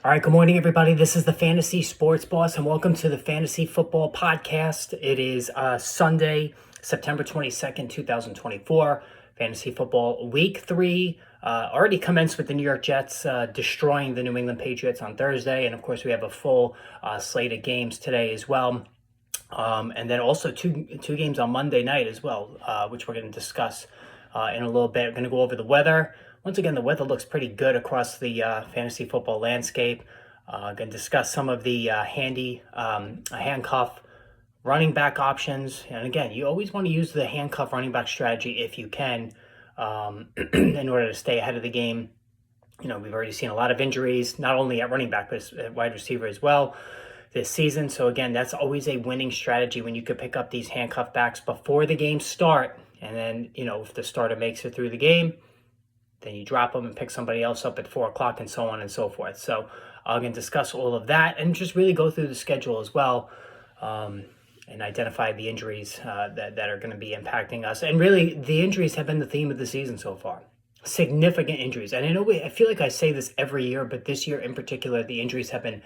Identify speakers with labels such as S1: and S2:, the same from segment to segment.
S1: All right, good morning, everybody. This is the Fantasy Sports Boss, and welcome to the Fantasy Football Podcast. It is Sunday, September 22nd, 2024. Fantasy Football Week 3 already commenced with the New York Jets destroying the New England Patriots on Thursday. And, of course, we have a full slate of games today as well. And then also two games on Monday night as well, which we're going to discuss in a little bit. We're going to go over the weather. Once again, the weather looks pretty good across the fantasy football landscape. Going to discuss some of the handy handcuff running back options. And again, you always want to use the handcuff running back strategy if you can in order to stay ahead of the game. You know, we've already seen a lot of injuries, not only at running back, but at wide receiver as well this season. So again, that's always a winning strategy when you could pick up these handcuff backs before the game start. And then, you know, if the starter makes it through the game, then you drop them and pick somebody else up at 4 o'clock and so on and so forth. So I'm going to discuss all of that and just really go through the schedule as well and identify the injuries that are going to be impacting us. And really, the injuries have been the theme of the season so far. Significant injuries. And I feel like I say this every year, but this year in particular, the injuries have been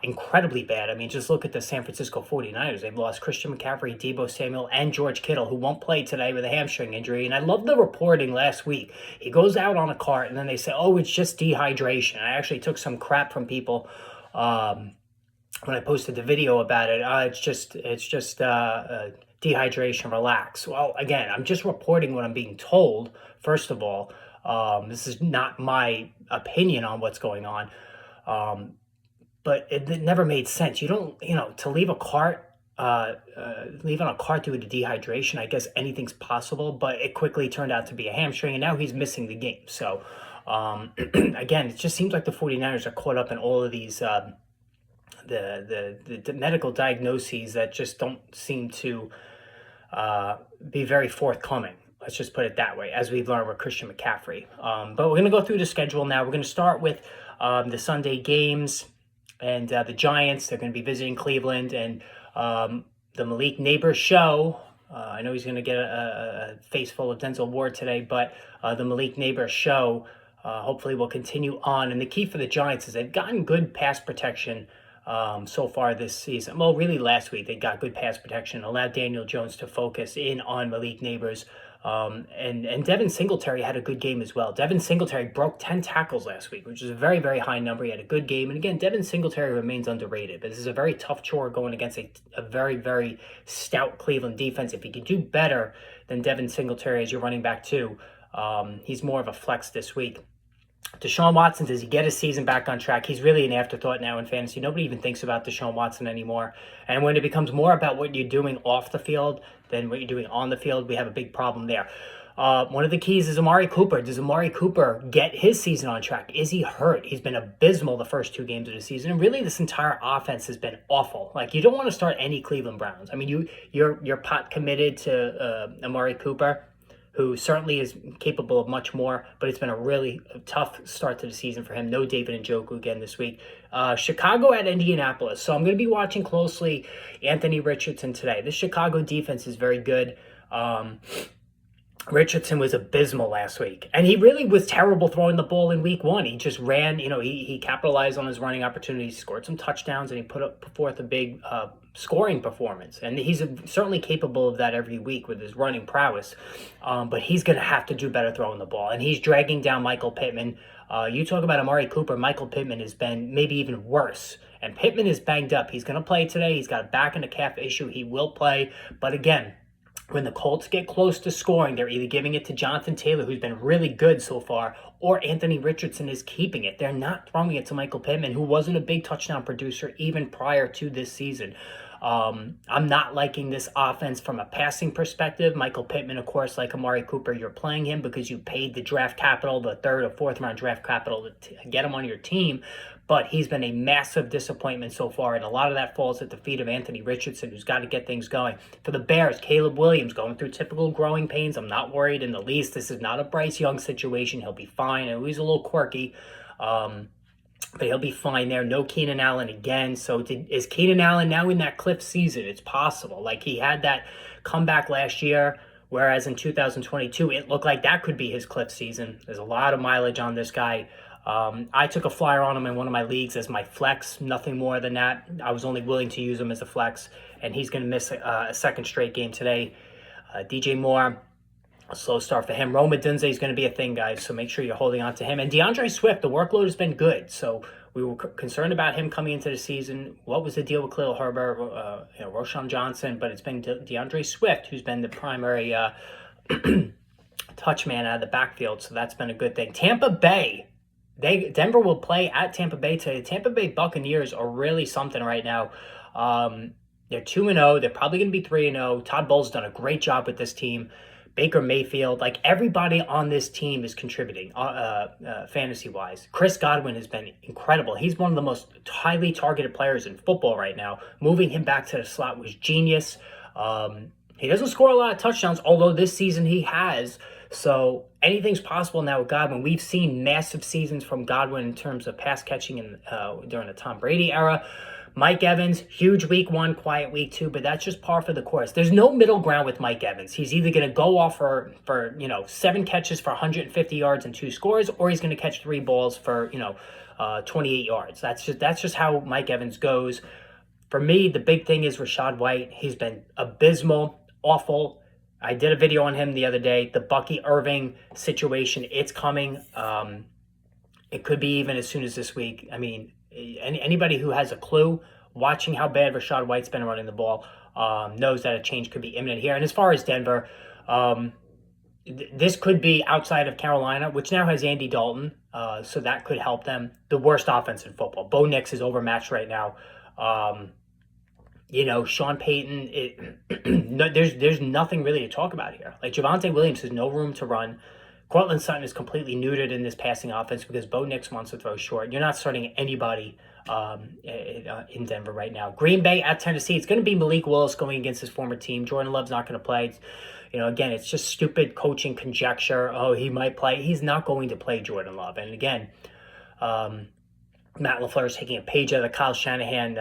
S1: incredibly bad. I mean, just look at the San Francisco 49ers. They've lost Christian McCaffrey, Deebo Samuel, and George Kittle, who won't play today with a hamstring injury. And I love the reporting last week. He goes out on a cart, and then they say, oh, it's just dehydration. I actually took some crap from people when I posted the video about it. It's just dehydration, relax. Well, again, I'm just reporting what I'm being told, first of all. This is not my opinion on what's going on. But it never made sense. You don't, to leave a cart, leave on a cart due to dehydration, I guess anything's possible, but it quickly turned out to be a hamstring, and now he's missing the game. So, again, it just seems like the 49ers are caught up in all of these, the medical diagnoses that just don't seem to be very forthcoming. Let's just put it that way, as we've learned with Christian McCaffrey. But we're going to go through the schedule now. We're going to start with the Sunday games. And the Giants, they're going to be visiting Cleveland, and the Malik Neighbors show. I know he's going to get a face full of Denzel Ward today, but the Malik Neighbors show hopefully will continue on. And the key for the Giants is they've gotten good pass protection so far this season. Well, really last week they got good pass protection, allowed Daniel Jones to focus in on Malik Neighbors. And Devin Singletary had a good game as well. Devin Singletary broke 10 tackles last week, which is a very, very high number. He had a good game. And again, Devin Singletary remains underrated, but this is a very tough chore going against a very, very stout Cleveland defense. If he can do better than Devin Singletary as your running back too, he's more of a flex this week. Deshaun Watson, does he get his season back on track? He's really an afterthought now in fantasy. Nobody even thinks about Deshaun Watson anymore. And when it becomes more about what you're doing off the field than what you're doing on the field, we have a big problem there. One of the keys is Amari Cooper. Does Amari Cooper get his season on track? Is he hurt? He's been abysmal the first 2 games of the season. And really, this entire offense has been awful. Like, you don't want to start any Cleveland Browns. I mean, you're pot committed to Amari Cooper, who certainly is capable of much more, but it's been a really tough start to the season for him. No David Njoku again this week. Chicago at Indianapolis. So I'm going to be watching closely Anthony Richardson today. This Chicago defense is very good. Richardson was abysmal last week, and he really was terrible throwing the ball in week 1. He just ran, he capitalized on his running opportunities, scored some touchdowns, and he put forth a big scoring performance. And he's certainly capable of that every week with his running prowess, but he's going to have to do better throwing the ball, and he's dragging down Michael Pittman. You talk about Amari Cooper, Michael Pittman has been maybe even worse, and Pittman is banged up. He's going to play today. He's got a back and a calf issue. He will play, but again, when the Colts get close to scoring, they're either giving it to Jonathan Taylor, who's been really good so far, or Anthony Richardson is keeping it. They're not throwing it to Michael Pittman, who wasn't a big touchdown producer even prior to this season. I'm not liking this offense from a passing perspective. Michael Pittman, of course, like Amari Cooper, you're playing him because you paid the draft capital, the 3rd or 4th round draft capital to get him on your team. But he's been a massive disappointment so far, and a lot of that falls at the feet of Anthony Richardson, who's got to get things going. For the Bears, Caleb Williams going through typical growing pains. I'm not worried in the least. This is not a Bryce Young situation. He'll be fine. And he's a little quirky, but he'll be fine there. No Keenan Allen again. So is Keenan Allen now in that cliff season? It's possible. Like, he had that comeback last year, whereas in 2022, it looked like that could be his cliff season. There's a lot of mileage on this guy. I took a flyer on him in one of my leagues as my flex, nothing more than that. I was only willing to use him as a flex, and he's going to miss a second straight game today. DJ Moore, a slow start for him. Rome Odunze is going to be a thing, guys, so make sure you're holding on to him. And DeAndre Swift, the workload has been good, so we were concerned about him coming into the season. What was the deal with Khalil Herbert, Roschon Johnson? But it's been DeAndre Swift who's been the primary touch man out of the backfield, so that's been a good thing. Tampa Bay, Denver will play at Tampa Bay today. The Tampa Bay Buccaneers are really something right now. They're 2-0. They're probably going to be 3-0. Todd Bowles done a great job with this team. Baker Mayfield, like everybody on this team is contributing fantasy-wise. Chris Godwin has been incredible. He's one of the most highly targeted players in football right now. Moving him back to the slot was genius. He doesn't score a lot of touchdowns, although this season he has. So anything's possible now with Godwin. We've seen massive seasons from Godwin in terms of pass catching during the Tom Brady era. Mike Evans, huge week 1, quiet week 2, but that's just par for the course. There's no middle ground with Mike Evans. He's either going to go off for 7 catches for 150 yards and 2 scores, or he's going to catch 3 balls for 28 yards. That's just how Mike Evans goes. For me, the big thing is Rachaad White. He's been abysmal, awful. I did a video on him the other day. The Bucky Irving situation, it's coming. It could be even as soon as this week. I mean, anybody who has a clue, watching how bad Rachaad White's been running the ball, knows that a change could be imminent here. And as far as Denver, this could be outside of Carolina, which now has Andy Dalton, so that could help them. The worst offense in football. Bo Nix is overmatched right now. Sean Payton, there's nothing really to talk about here. Like, Javonte Williams has no room to run. Cortland Sutton is completely neutered in this passing offense because Bo Nix wants to throw short. You're not starting anybody in Denver right now. Green Bay at Tennessee. It's going to be Malik Willis going against his former team. Jordan Love's not going to play. Again, it's just stupid coaching conjecture. Oh, he might play. He's not going to play Jordan Love. And again, Matt LaFleur is taking a page out of the Kyle Shanahan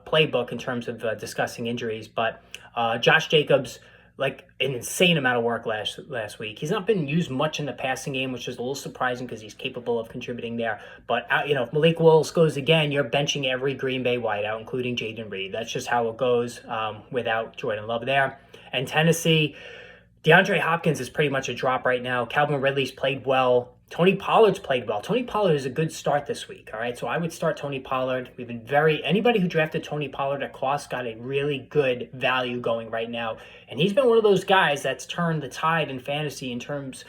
S1: playbook in terms of discussing injuries. But Josh Jacobs, like an insane amount of work last week. He's not been used much in the passing game, which is a little surprising because he's capable of contributing there. But, if Malik Willis goes again, you're benching every Green Bay wideout, including Jaden Reed. That's just how it goes without Jordan Love there. And Tennessee, DeAndre Hopkins is pretty much a drop right now. Calvin Ridley's played well. Tony Pollard's played well. Tony Pollard is a good start this week, all right? So I would start Tony Pollard. We've been anybody who drafted Tony Pollard at cost got a really good value going right now. And he's been one of those guys that's turned the tide in fantasy in terms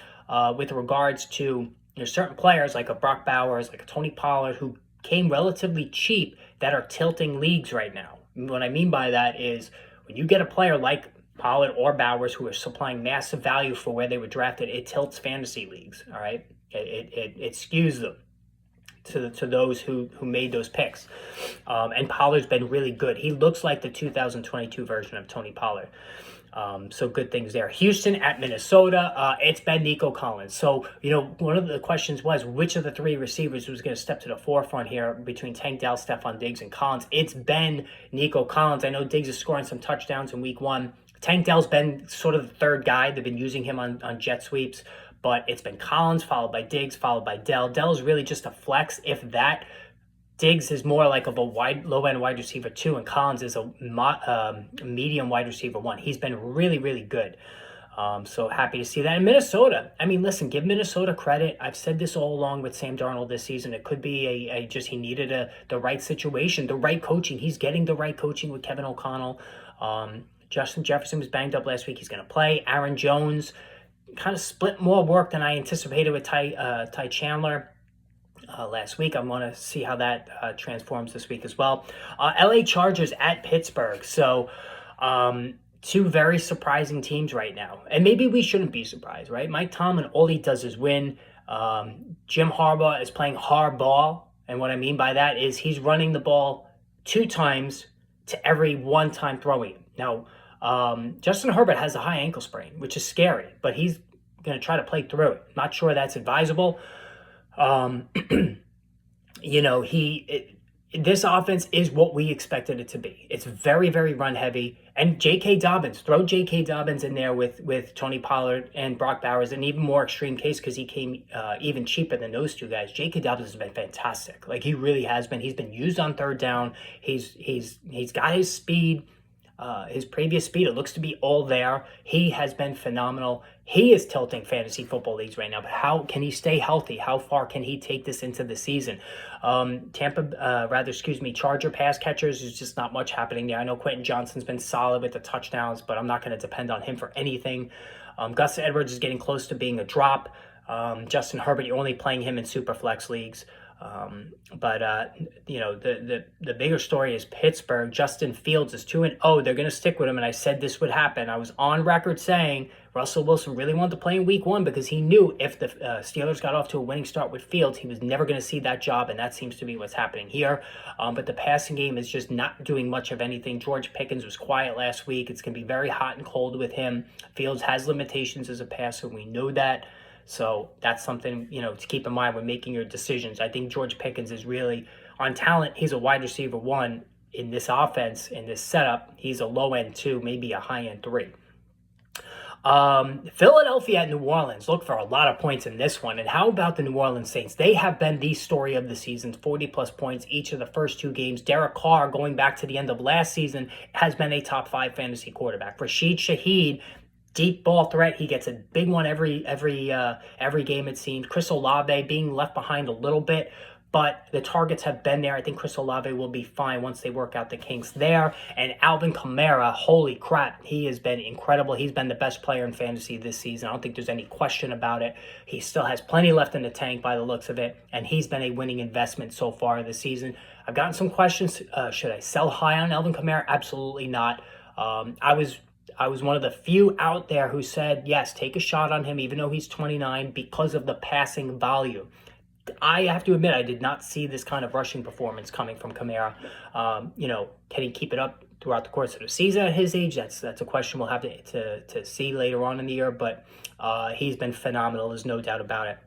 S1: with regards to certain players like a Brock Bowers, like a Tony Pollard, who came relatively cheap that are tilting leagues right now. What I mean by that is when you get a player like Pollard or Bowers who are supplying massive value for where they were drafted, it tilts fantasy leagues, all right? It skews them to those who made those picks. And Pollard's been really good. He looks like the 2022 version of Tony Pollard. So good things there. Houston at Minnesota. It's been Nico Collins. So, one of the questions was which of the 3 receivers was going to step to the forefront here between Tank Dell, Stephon Diggs, and Collins. It's been Nico Collins. I know Diggs is scoring some touchdowns in week 1. Tank Dell's been sort of the third guy. They've been using him on jet sweeps. But it's been Collins, followed by Diggs, followed by Dell. Dell is really just a flex, if that. Diggs is more like of a low-end wide receiver 2, and Collins is a medium wide receiver 1. He's been really, really good. So happy to see that. And Minnesota, I mean, listen, give Minnesota credit. I've said this all along with Sam Darnold this season. It could be he needed the right situation, the right coaching. He's getting the right coaching with Kevin O'Connell. Justin Jefferson was banged up last week. He's going to play. Aaron Jones kind of split more work than I anticipated with Ty Chandler last week. I want to see how that transforms this week as well. LA Chargers at Pittsburgh. So 2 very surprising teams right now. And maybe we shouldn't be surprised, right? Mike Tomlin, all he does is win. Jim Harbaugh is playing hardball. And what I mean by that is he's running the ball 2 times to every 1 time throwing. Now, Justin Herbert has a high ankle sprain, which is scary, but he's going to try to play through it. Not sure that's advisable. this offense is what we expected it to be. It's very, very run heavy. And J.K. Dobbins, throw J.K. Dobbins in there with Tony Pollard and Brock Bowers, an even more extreme case because he came even cheaper than those two guys. J.K. Dobbins has been fantastic. Like, he really has been. He's been used on third down. He's got his speed. His previous speed, it looks to be all there. He has been phenomenal. He is tilting fantasy football leagues right now, but how can he stay healthy? How far can he take this into the season? Charger pass catchers, there's just not much happening there. I know Quentin Johnston's been solid with the touchdowns, but I'm not going to depend on him for anything. Gus Edwards is getting close to being a drop. Justin Herbert, you're only playing him in super flex leagues. The bigger story is Pittsburgh. Justin Fields is 2-0. They're going to stick with him, and I said this would happen. I was on record saying Russell Wilson really wanted to play in week 1 because he knew if the Steelers got off to a winning start with Fields, he was never going to see that job, and that seems to be what's happening here. But the passing game is just not doing much of anything. George Pickens was quiet last week. It's going to be very hot and cold with him. Fields has limitations as a passer. We know that. So that's something, to keep in mind when making your decisions. I think George Pickens is really, on talent, he's a wide receiver 1 in this offense, in this setup. He's a low end 2, maybe a high end 3. Philadelphia at New Orleans. Look for a lot of points in this one. And how about the New Orleans Saints? They have been the story of the season, 40-plus points each of the first 2 games. Derek Carr, going back to the end of last season, has been a top 5 fantasy quarterback. Rashid Shaheed, deep ball threat. He gets a big one every game, it seems. Chris Olave being left behind a little bit, but the targets have been there. I think Chris Olave will be fine once they work out the kinks there. And Alvin Kamara, holy crap, he has been incredible. He's been the best player in fantasy this season. I don't think there's any question about it. He still has plenty left in the tank by the looks of it, and he's been a winning investment so far this season. I've gotten some questions. Should I sell high on Alvin Kamara? Absolutely not. I was one of the few out there who said, yes, take a shot on him, even though he's 29, because of the passing volume. I have to admit, I did not see this kind of rushing performance coming from Kamara. Can he keep it up throughout the course of the season at his age? That's a question we'll have to see later on in the year, but he's been phenomenal. There's no doubt about it.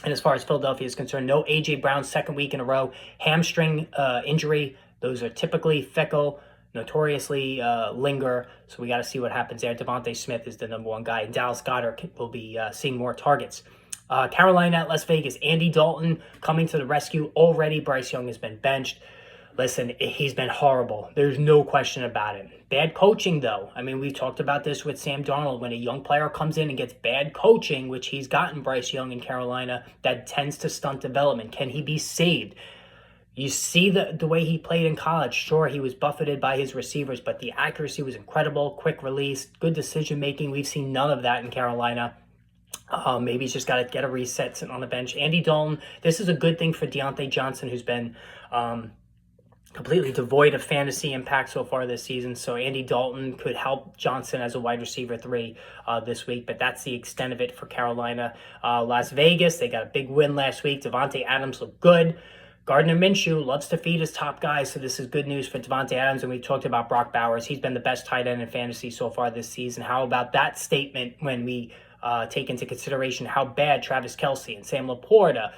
S1: And as far as Philadelphia is concerned, no A.J. Brown, second week in a row. Hamstring injury, those are typically fickle, notoriously linger, so we got to see what happens there. Devontae Smith is the number 1 guy, and Dallas Goedert will be seeing more targets. Carolina at Las Vegas, Andy Dalton coming to the rescue already. Bryce Young has been benched. Listen, he's been horrible. There's no question about it. Bad coaching, though. I mean, we've talked about this with Sam Darnold. When a young player comes in and gets bad coaching, which he's gotten Bryce Young in Carolina, that tends to stunt development. Can he be saved? You see the way he played in college. Sure, he was buffeted by his receivers, but the accuracy was incredible. Quick release, good decision-making. We've seen none of that in Carolina. Maybe he's just got to get a reset sitting on the bench. Andy Dalton, this is a good thing for Deontay Johnson, who's been completely devoid of fantasy impact so far this season. So Andy Dalton could help Johnson as a wide receiver 3 this week, but that's the extent of it for Carolina. Las Vegas, they got a big win last week. Devontae Adams looked good. Gardner Minshew loves to feed his top guys, so this is good news for Devontae Adams. And we talked about Brock Bowers. He's been the best tight end in fantasy so far this season. How about that statement when we take into consideration how bad Travis Kelce and Sam Laporta,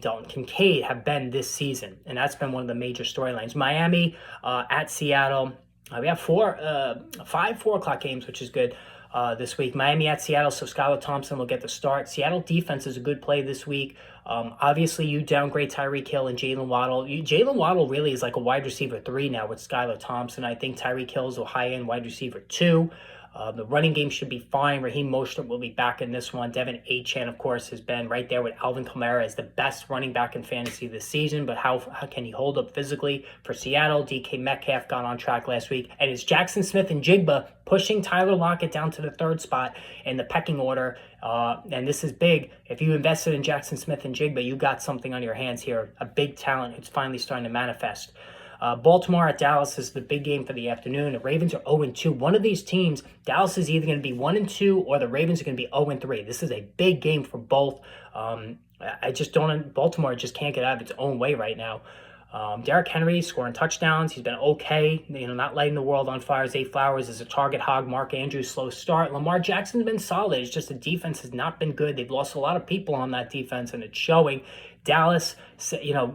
S1: Dalton Kincaid have been this season? And that's been one of the major storylines. Miami at Seattle. We have 5 4 o'clock games, which is good. This week. Miami at Seattle, so Skylar Thompson will get the start. Seattle defense is a good play this week. Obviously, you downgrade Tyreek Hill and Jalen Waddle. Jalen Waddle really is like a wide receiver 3 now with Skylar Thompson. I think Tyreek Hill is a high-end wide receiver 2. The running game should be fine. Raheem Mostert will be back in this one. Devin Achane, of course, has been right there with Alvin Kamara as the best running back in fantasy this season. But how can he hold up physically for Seattle? DK Metcalf got on track last week. And it's Jackson Smith and Jigba pushing Tyler Lockett down to the 3rd spot in the pecking order. And this is big. If you invested in Jackson Smith and Jigba, you got something on your hands here. A big talent who's finally starting to manifest. Baltimore at Dallas is the big game for the afternoon. The Ravens are 0-2. One of these teams, Dallas is either going to be 1-2 or the Ravens are going to be 0-3. This is a big game for both. Baltimore just can't get out of its own way right now. Derrick Henry scoring touchdowns. He's been okay. Not lighting the world on fire. Zay Flowers is a target hog. Mark Andrews, slow start. Lamar Jackson's been solid. It's just the defense has not been good. They've lost a lot of people on that defense, and it's showing. Dallas,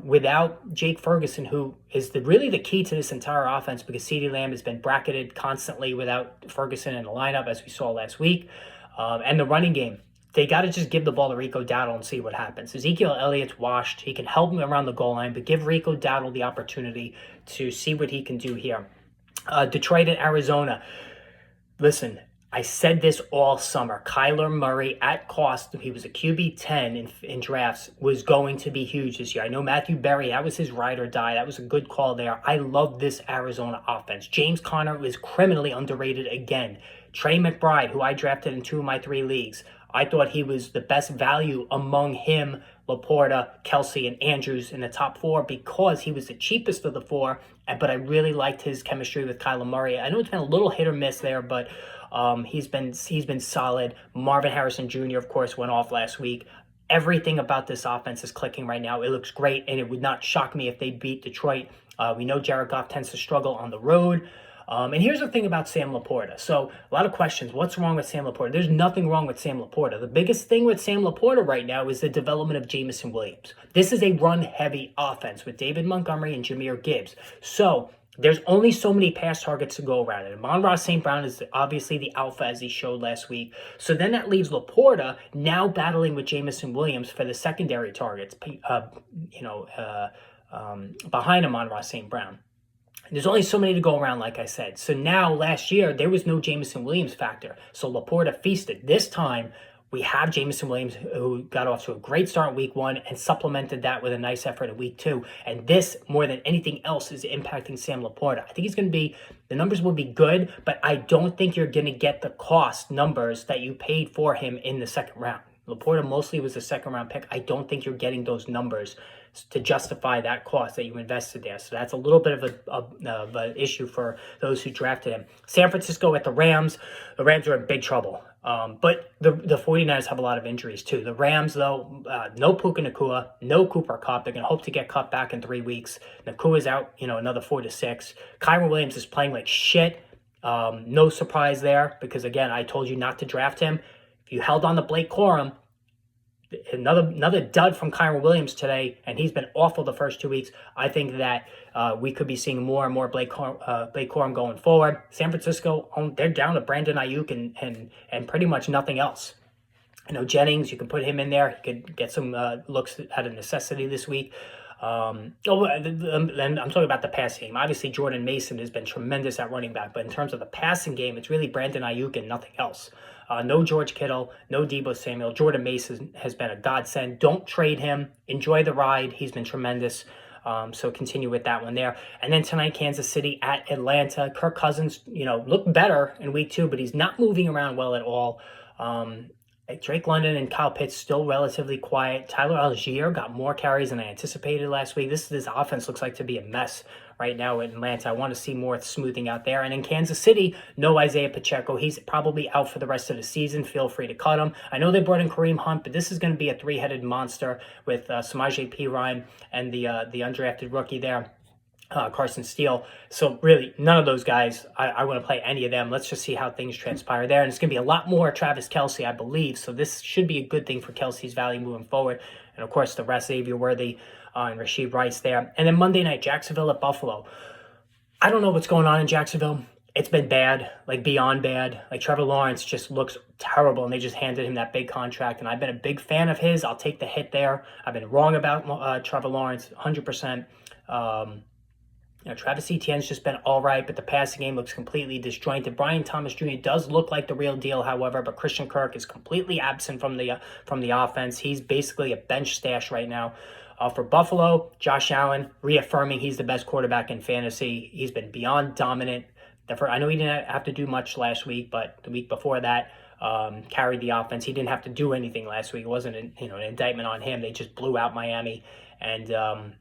S1: without Jake Ferguson, who is really the key to this entire offense, because CeeDee Lamb has been bracketed constantly without Ferguson in the lineup, as we saw last week. And the running game. They got to just give the ball to Rico Dowdle and see what happens. Ezekiel Elliott's washed. He can help him around the goal line, but give Rico Dowdle the opportunity to see what he can do here. Detroit and Arizona. Listen, I said this all summer. Kyler Murray at cost, he was a QB 10 in drafts, was going to be huge this year. I know Matthew Berry, that was his ride or die. That was a good call there. I love this Arizona offense. James Conner is criminally underrated again. Trey McBride, who I drafted in 2 of my 3 leagues, I thought he was the best value among him, Laporta, Kelsey, and Andrews in the top 4 because he was the cheapest of the 4, but I really liked his chemistry with Kyler Murray. I know it's been a little hit or miss there, but he's been solid. Marvin Harrison Jr., of course, went off last week. Everything about this offense is clicking right now. It looks great, and it would not shock me if they beat Detroit. We know Jared Goff tends to struggle on the road. And here's the thing about Sam Laporta. So a lot of questions. What's wrong with Sam Laporta? There's nothing wrong with Sam Laporta. The biggest thing with Sam Laporta right now is the development of Jameson Williams. This is a run-heavy offense with David Montgomery and Jahmyr Gibbs. So there's only so many pass targets to go around. And Amon-Ra St. Brown is obviously the alpha, as he showed last week. So then that leaves Laporta now battling with Jameson Williams for the secondary targets, behind Amon-Ra St. Brown. There's only so many to go around, like I said. So now, last year, there was no Jameson Williams factor. So Laporta feasted. This time, we have Jameson Williams, who got off to a great start in week 1 and supplemented that with a nice effort in week 2. And this, more than anything else, is impacting Sam Laporta. I think he's going to be, the numbers will be good, but I don't think you're going to get the cost numbers that you paid for him in the second round. Laporta mostly was a second-round pick. I don't think you're getting those numbers to justify that cost that you invested there. So that's a little bit of an issue for those who drafted him. San Francisco at the Rams. The Rams are in big trouble. But the 49ers have a lot of injuries too. The Rams, though, no Puka Nacua, no Cooper Kupp. They're going to hope to get Kupp back in 3 weeks. Nacua's out, another 4 to 6. Kyren Williams is playing like shit. No surprise there because, again, I told you not to draft him. If you held on to Blake Corum, another dud from Kyren Williams today, and he's been awful the first 2 weeks. I think that we could be seeing more and more Blake Corum going forward. San Francisco, they're down to Brandon Ayuk and pretty much nothing else. Jennings, you can put him in there. He could get some looks out of necessity this week. And I'm talking about the passing game. Obviously, Jordan Mason has been tremendous at running back, but in terms of the passing game, it's really Brandon Ayuk and nothing else. No George Kittle, no Deebo Samuel. Jordan Mason has been a godsend. Don't trade him. Enjoy the ride. He's been tremendous. So continue with that one there. And then tonight, Kansas City at Atlanta. Kirk Cousins, looked better in week 2, but he's not moving around well at all. Drake London and Kyle Pitts still relatively quiet. Tyler Algier got more carries than I anticipated last week. This offense looks like to be a mess right now in Atlanta. I want to see more smoothing out there. And in Kansas City, no Isaiah Pacheco. He's probably out for the rest of the season. Feel free to cut him. I know they brought in Kareem Hunt, but this is going to be a 3-headed monster with Samaje Perine and the undrafted rookie there. Carson Steele. So really, none of those guys, I want to play any of them. Let's just see how things transpire there. And it's going to be a lot more Travis Kelce, I believe. So this should be a good thing for Kelce's value moving forward. And of course, the rest, Xavier Worthy and Rashee Rice there. And then Monday night, Jacksonville at Buffalo. I don't know what's going on in Jacksonville. It's been bad, like beyond bad. Like Trevor Lawrence just looks terrible, and they just handed him that big contract. And I've been a big fan of his. I'll take the hit there. I've been wrong about Trevor Lawrence, 100%. Travis Etienne's just been all right, but the passing game looks completely disjointed. Brian Thomas Jr. does look like the real deal, however, but Christian Kirk is completely absent from the offense. He's basically a bench stash right now. For Buffalo, Josh Allen reaffirming he's the best quarterback in fantasy. He's been beyond dominant. I know he didn't have to do much last week, but the week before that, carried the offense. He didn't have to do anything last week. It wasn't an indictment on him. They just blew out Miami, and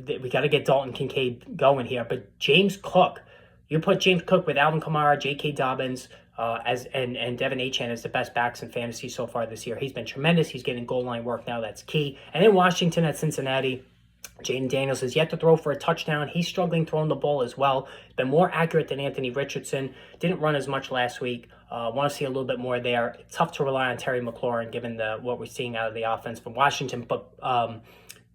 S1: we got to get Dalton Kincaid going here. But James Cook, you put James Cook with Alvin Kamara, J.K. Dobbins, and Devin Achane as the best backs in fantasy so far this year. He's been tremendous. He's getting goal line work now. That's key. And then Washington at Cincinnati. Jaden Daniels has yet to throw for a touchdown. He's struggling throwing the ball as well. He's been more accurate than Anthony Richardson. Didn't run as much last week. Want to see a little bit more there. It's tough to rely on Terry McLaurin given what we're seeing out of the offense from Washington. But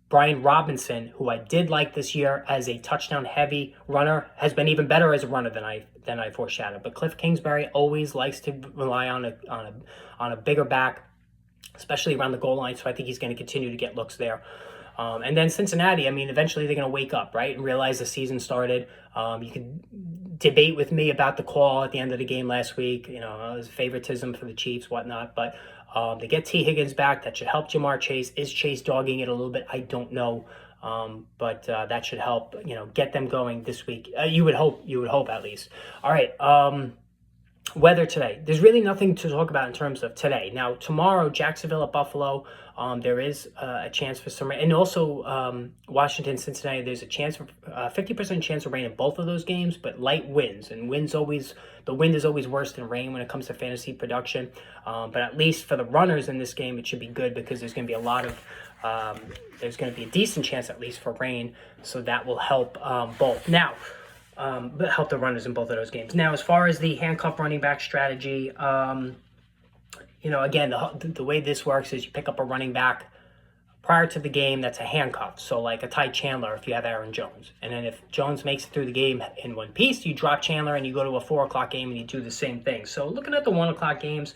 S1: Brian Robinson, who I did like this year as a touchdown-heavy runner, has been even better as a runner than I foreshadowed. But Cliff Kingsbury always likes to rely on a bigger back, especially around the goal line. So I think he's going to continue to get looks there. And then Cincinnati, I mean, eventually they're going to wake up, right, and realize the season started. You could debate with me about the call at the end of the game last week. You know, it was favoritism for the Chiefs, whatnot. But they get T. Higgins back. That should help Jamar Chase. Is Chase dogging it a little bit? I don't know. But that should help, get them going this week. You would hope at least. All right. Weather today. There's really nothing to talk about in terms of today. Now, tomorrow, Jacksonville at Buffalo, there is a chance for some rain. And also, Washington, Cincinnati, there's a chance for 50% chance of rain in both of those games, but light winds. And the wind is always worse than rain when it comes to fantasy production. But at least for the runners in this game, it should be good because there's going to be there's going to be a decent chance at least for rain. So that will help both. Now, help the runners in both of those games. Now, as far as the handcuff running back strategy, again, the way this works is you pick up a running back prior to the game that's a handcuff. So like a Ty Chandler if you have Aaron Jones. And then if Jones makes it through the game in one piece, you drop Chandler and you go to a 4 o'clock game and you do the same thing. So looking at the 1 o'clock games,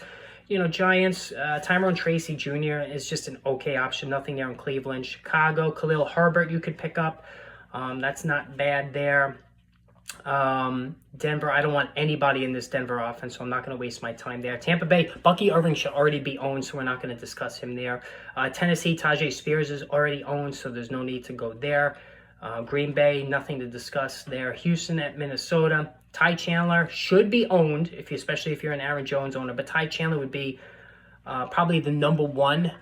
S1: Giants, Tyrone Tracy Jr. is just an okay option. Nothing there in Cleveland. Chicago, Khalil Herbert you could pick up. That's not bad there. Denver, I don't want anybody in this Denver offense, so I'm not going to waste my time there. Tampa Bay, Bucky Irving should already be owned, so we're not going to discuss him there. Tennessee, Tajay Spears is already owned, so there's no need to go there. Green Bay, nothing to discuss there. Houston at Minnesota. Ty Chandler should be owned, especially if you're an Aaron Jones owner, but Ty Chandler would be probably the number one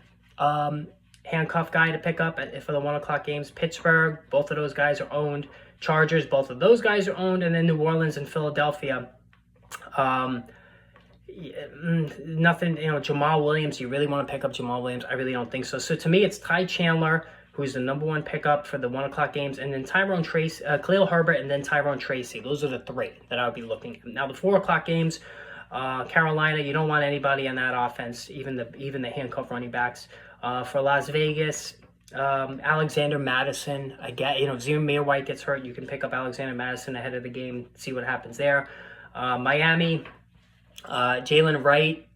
S1: handcuff guy to pick up for the 1 o'clock games. Pittsburgh, both of those guys are owned. Chargers, both of those guys are owned. And then New Orleans and Philadelphia. Nothing, Jamal Williams, you really want to pick up Jamal Williams? I really don't think so. So to me, it's Ty Chandler, who's the number one pickup for the 1 o'clock games, and then Tyrone Tracy, Khalil Herbert, and then Tyrone Tracy. Those are the three that I would be looking at. Now, the 4 o'clock games, Carolina, you don't want anybody in that offense, even the handcuff running backs. For Las Vegas, Alexander Madison, I get, Zamir White gets hurt, you can pick up Alexander Madison ahead of the game, see what happens there. Miami, Jalen Wright,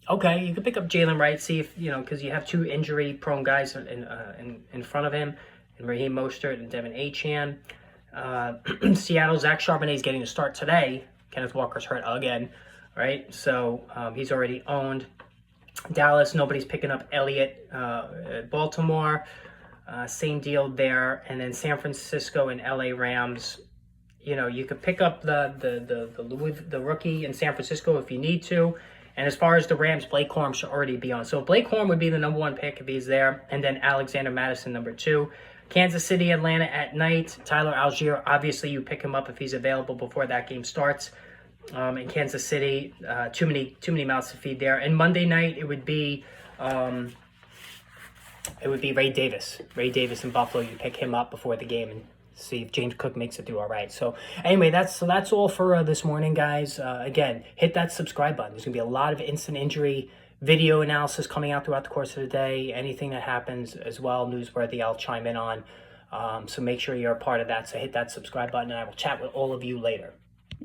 S1: okay, you can pick up Jalen Wright, see if, because you have two injury-prone guys in front of him, and Raheem Mostert and Devin Achane. Seattle, Zach Charbonnet is getting a start today. Kenneth Walker's hurt again, right? So he's already owned. Dallas, nobody's picking up Elliott. Baltimore, same deal there. And then San Francisco and LA Rams, you could pick up the rookie in San Francisco if you need to. And as far as the Rams, Blake Corum should already be on. So Blake Corum would be the number one pick if he's there. And then Alexander Madison, number 2. Kansas City, Atlanta at night. Tyler Algier, obviously you pick him up if he's available before that game starts. In Kansas City, too many mouths to feed there. And Monday night it would be Ray Davis. Ray Davis in Buffalo. You pick him up before the game and see if James Cook makes it through all right. So anyway, that's all for this morning, guys. Again, hit that subscribe button. There's gonna be a lot of instant injury video analysis coming out throughout the course of the day. Anything that happens as well, newsworthy, I'll chime in on. So make sure you're a part of that. So hit that subscribe button, and I will chat with all of you later.